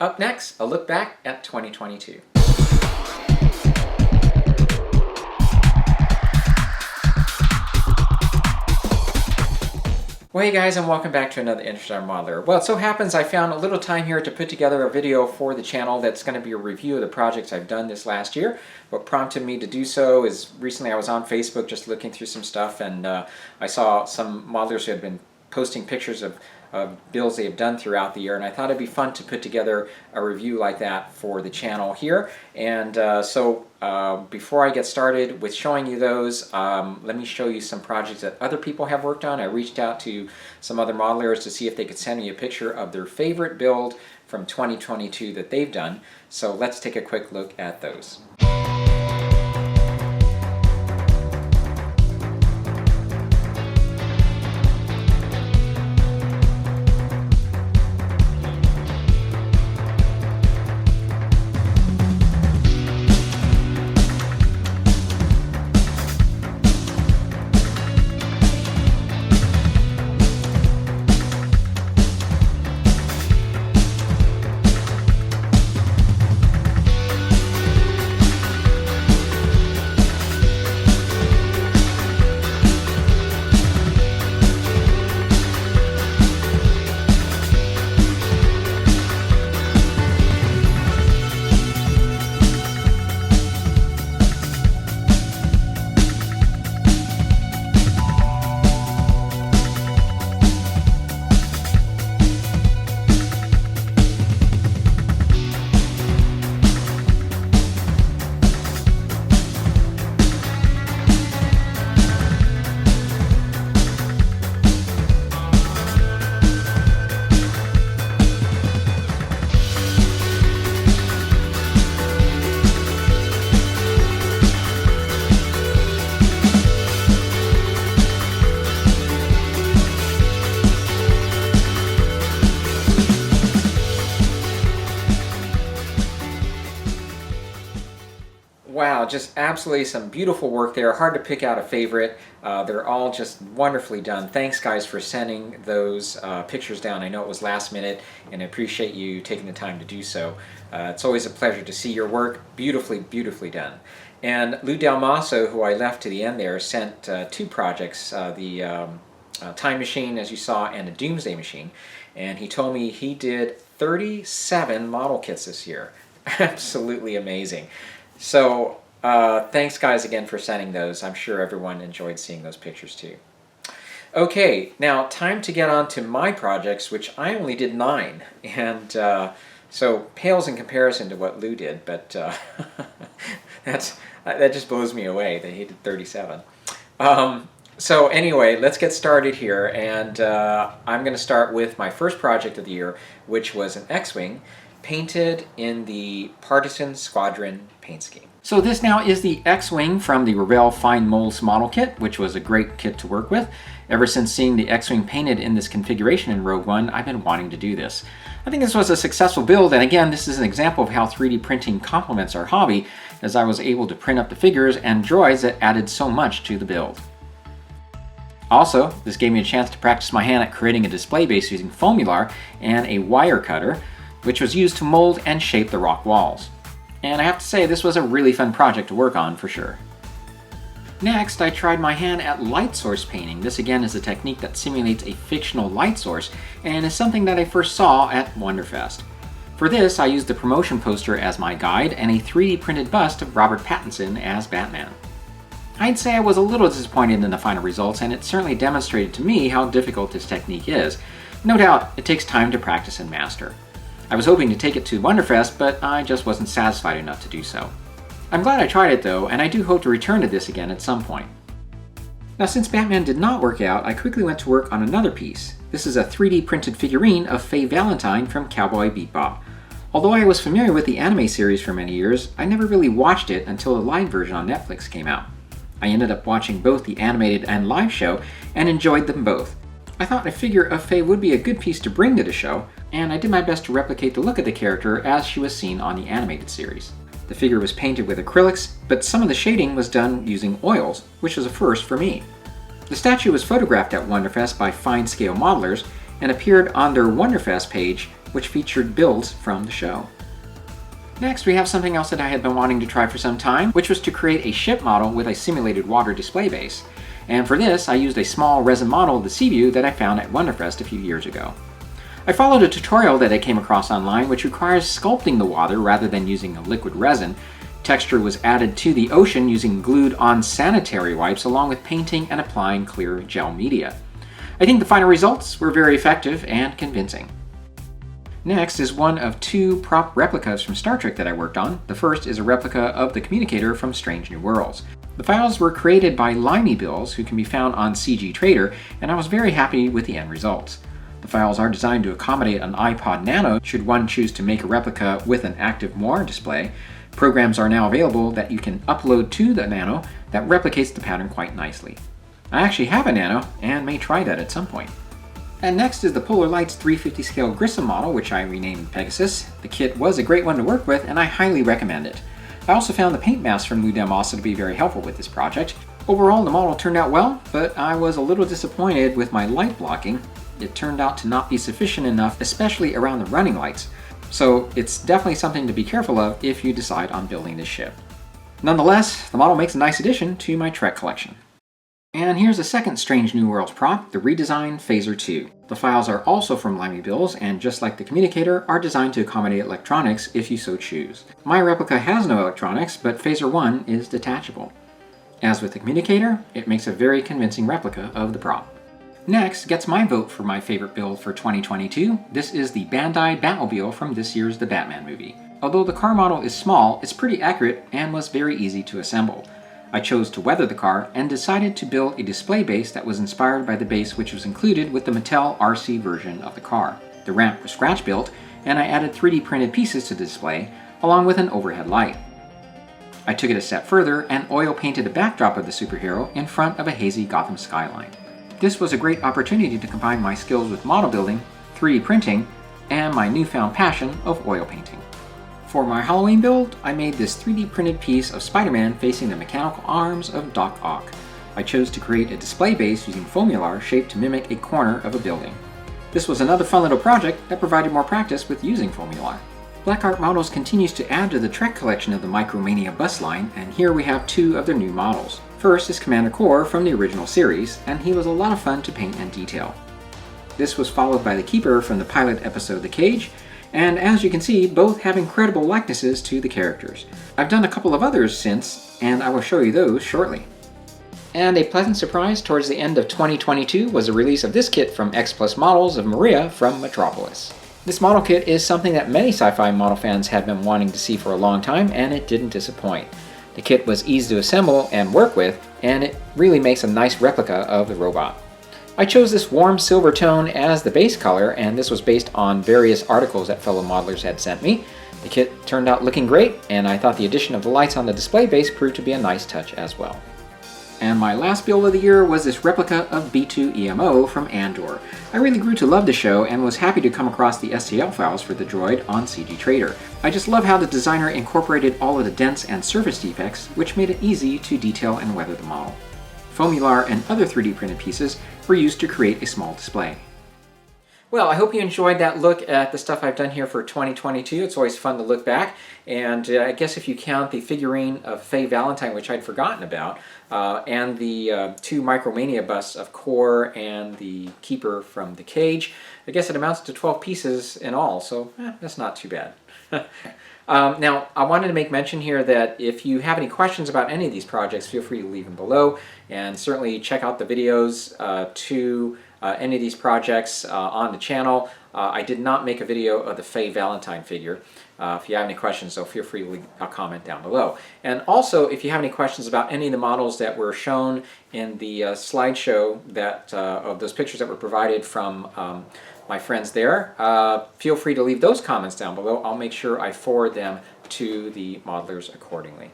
Up next, a look back at 2022. Well, hey guys, and welcome back to another Interstellar Modeler. Well, it so happens I found a little time here to put together a video for the channel that's going to be a review of the projects I've done this last year. What prompted me to do so is recently I was on Facebook just looking through some stuff, and I saw some modelers who had been posting pictures of builds they have done throughout the year, and I thought it'd be fun to put together a review like that for the channel here. And so before I get started with showing you those, let me show you some projects that other people have worked on. I reached out to some other modelers to see if they could send me a picture of their favorite build from 2022 that they've done. So let's take a quick look at those. Wow, just absolutely some beautiful work there. Hard to pick out a favorite. They're all just wonderfully done. Thanks guys for sending those pictures down. I know it was last minute, and I appreciate you taking the time to do so. It's always a pleasure to see your work. Beautifully, beautifully done. And Lou Dalmaso, who I left to the end there, sent two projects, the Time Machine, as you saw, and the Doomsday Machine. And he told me he did 37 model kits this year. Absolutely amazing. So thanks guys again for sending those. I'm sure everyone enjoyed seeing those pictures too. Okay, now time to get on to my projects, which I only did 9. And so pales in comparison to what Lou did, but that just blows me away that he did 37. So anyway, let's get started here, and I'm going to start with my first project of the year, which was an X-Wing painted in the Partisan Squadron paint scheme. So this now is the X-Wing from the Revell Fine Molds model kit, which was a great kit to work with. Ever since seeing the X-Wing painted in this configuration in Rogue One, I've been wanting to do this. I think this was a successful build, and again, this is an example of how 3D printing complements our hobby, as I was able to print up the figures and droids that added so much to the build. Also, this gave me a chance to practice my hand at creating a display base using Foamular and a wire cutter, which was used to mold and shape the rock walls. And I have to say, this was a really fun project to work on for sure. Next, I tried my hand at light source painting. This again is a technique that simulates a fictional light source and is something that I first saw at Wonderfest. For this, I used the promotion poster as my guide and a 3D printed bust of Robert Pattinson as Batman. I'd say I was a little disappointed in the final results, and it certainly demonstrated to me how difficult this technique is. No doubt, it takes time to practice and master. I was hoping to take it to Wonderfest, but I just wasn't satisfied enough to do so. I'm glad I tried it though, and I do hope to return to this again at some point. Now since Batman did not work out, I quickly went to work on another piece. This is a 3D printed figurine of Faye Valentine from Cowboy Bebop. Although I was familiar with the anime series for many years, I never really watched it until the live version on Netflix came out. I ended up watching both the animated and live show and enjoyed them both. I thought a figure of Faye would be a good piece to bring to the show, and I did my best to replicate the look of the character as she was seen on the animated series. The figure was painted with acrylics, but some of the shading was done using oils, which was a first for me. The statue was photographed at Wonderfest by fine-scale modelers, and appeared on their Wonderfest page, which featured builds from the show. Next, we have something else that I had been wanting to try for some time, which was to create a ship model with a simulated water display base. And for this, I used a small resin model of the Seaview that I found at Wonderfest a few years ago. I followed a tutorial that I came across online which requires sculpting the water rather than using a liquid resin. Texture was added to the ocean using glued-on sanitary wipes along with painting and applying clear gel media. I think the final results were very effective and convincing. Next is one of two prop replicas from Star Trek that I worked on. The first is a replica of the communicator from Strange New Worlds. The files were created by Limey Bills, who can be found on CG Trader, and I was very happy with the end results. The files are designed to accommodate an iPod Nano should one choose to make a replica with an active moire display. Programs are now available that you can upload to the Nano that replicates the pattern quite nicely. I actually have a Nano and may try that at some point. And next is the Polar Lights 350 scale Grissom model, which I renamed Pegasus. The kit was a great one to work with and I highly recommend it. I also found the paint mask from Ludem also to be very helpful with this project. Overall, the model turned out well, but I was a little disappointed with my light blocking. It turned out to not be sufficient enough, especially around the running lights. So it's definitely something to be careful of if you decide on building this ship. Nonetheless, the model makes a nice addition to my Trek collection. And here's a second Strange New Worlds prop, the redesigned Phaser 2. The files are also from Limey Bills, and just like the communicator, are designed to accommodate electronics if you so choose. My replica has no electronics, but Phaser 1 is detachable. As with the communicator, it makes a very convincing replica of the prop. Next gets my vote for my favorite build for 2022. This is the Bandai Batmobile from this year's The Batman movie. Although the car model is small, it's pretty accurate and was very easy to assemble. I chose to weather the car and decided to build a display base that was inspired by the base which was included with the Mattel RC version of the car. The ramp was scratch built, and I added 3D printed pieces to the display, along with an overhead light. I took it a step further and oil painted a backdrop of the superhero in front of a hazy Gotham skyline. This was a great opportunity to combine my skills with model building, 3D printing, and my newfound passion of oil painting. For my Halloween build, I made this 3D printed piece of Spider-Man facing the mechanical arms of Doc Ock. I chose to create a display base using Foamular shaped to mimic a corner of a building. This was another fun little project that provided more practice with using Foamular. Black Art Models continues to add to the Trek collection of the Micromania bus line, and here we have two of their new models. First is Commander Core from the original series, and he was a lot of fun to paint and detail. This was followed by the Keeper from the pilot episode The Cage, and as you can see, both have incredible likenesses to the characters. I've done a couple of others since, and I will show you those shortly. And a pleasant surprise towards the end of 2022 was the release of this kit from X Plus Models of Maria from Metropolis. This model kit is something that many sci-fi model fans had been wanting to see for a long time, and it didn't disappoint. The kit was easy to assemble and work with, and it really makes a nice replica of the robot. I chose this warm silver tone as the base color, and this was based on various articles that fellow modelers had sent me. The kit turned out looking great, and I thought the addition of the lights on the display base proved to be a nice touch as well. And my last build of the year was this replica of B2 EMO from Andor. I really grew to love the show and was happy to come across the STL files for the droid on CG Trader. I just love how the designer incorporated all of the dents and surface defects, which made it easy to detail and weather the model. Foamular and other 3D printed pieces were used to create a small display. Well, I hope you enjoyed that look at the stuff I've done here for 2022. It's always fun to look back, and I guess if you count the figurine of Faye Valentine, which I'd forgotten about, and the two Micromania busts of Core and the Keeper from The Cage, I guess it amounts to 12 pieces in all, so that's not too bad. Now, I wanted to make mention here that if you have any questions about any of these projects, feel free to leave them below, and certainly check out the videos to any of these projects on the channel. I did not make a video of the Faye Valentine figure. If you have any questions, though, feel free to leave a comment down below. And also, if you have any questions about any of the models that were shown in the slideshow of those pictures that were provided from my friends there, feel free to leave those comments down below. I'll make sure I forward them to the modelers accordingly.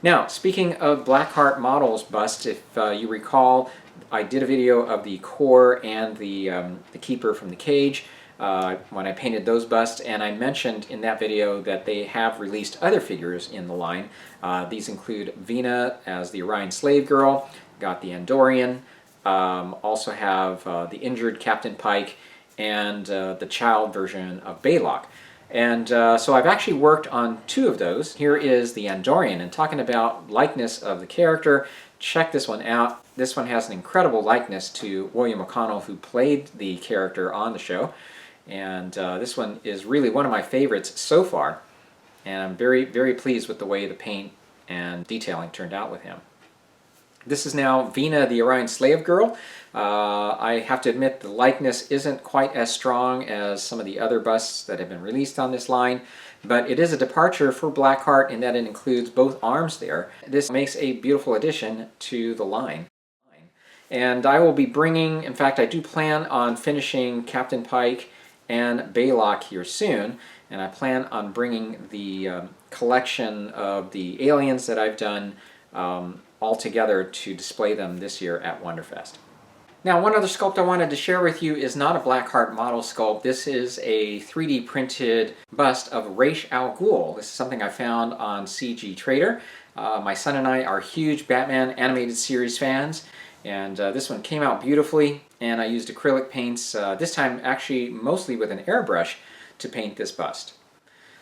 Now, speaking of Black Art Models bust, if you recall, I did a video of the Core and the Keeper from The Cage when I painted those busts, and I mentioned in that video that they have released other figures in the line. These include Vina as the Orion Slave Girl, got the Andorian, also have the injured Captain Pike, and the child version of Baylock. And so I've actually worked on 2 of those. Here is the Andorian, and talking about likeness of the character, check this one out. This one has an incredible likeness to William O'Connell, who played the character on the show. And this one is really one of my favorites so far. And I'm very, very pleased with the way the paint and detailing turned out with him. This is now Vina, the Orion Slave Girl. I have to admit the likeness isn't quite as strong as some of the other busts that have been released on this line, but it is a departure for Blackheart in that it includes both arms there. This makes a beautiful addition to the line. And I will be bringing, in fact I do plan on finishing Captain Pike and Baylock here soon, and I plan on bringing the collection of the aliens that I've done all together to display them this year at Wonderfest. Now, one other sculpt I wanted to share with you is not a Blackheart model sculpt. This is a 3D printed bust of Ra's al Ghul. This is something I found on CG Trader. My son and I are huge Batman animated series fans, and this one came out beautifully, and I used acrylic paints, this time actually mostly with an airbrush, to paint this bust.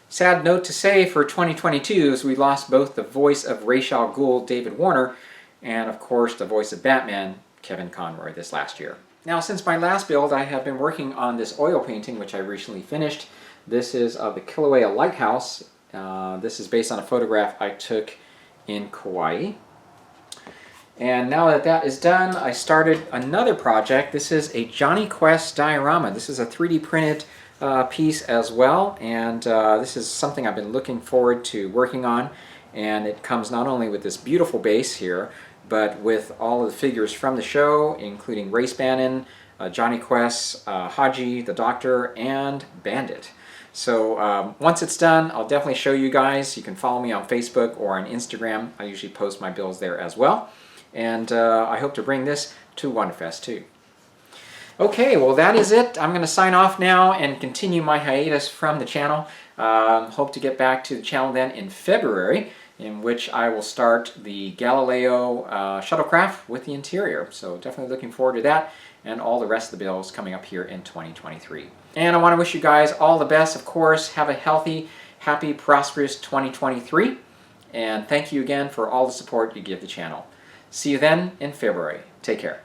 Sad note to say for 2022 is we lost both the voice of Ra's al Ghul, David Warner, and of course the voice of Batman, Kevin Conroy, this last year. Now, since my last build, I have been working on this oil painting, which I recently finished. This is of the Kilauea Lighthouse. This is based on a photograph I took in Kauai. And now that that is done, I started another project. This is a Johnny Quest diorama. This is a 3D printed piece as well, and this is something I've been looking forward to working on. And it comes not only with this beautiful base here, but with all of the figures from the show, including Race Bannon, Johnny Quest, Haji, the Doctor, and Bandit. So once it's done, I'll definitely show you guys. You can follow me on Facebook or on Instagram. I usually post my builds there as well. And I hope to bring this to Wonderfest too. Okay, well that is it. I'm going to sign off now and continue my hiatus from the channel. Hope to get back to the channel then in February, in which I will start the Galileo shuttlecraft with the interior. So definitely looking forward to that and all the rest of the builds coming up here in 2023. And I want to wish you guys all the best, of course. Have a healthy, happy, prosperous 2023. And thank you again for all the support you give the channel. See you then in February. Take care.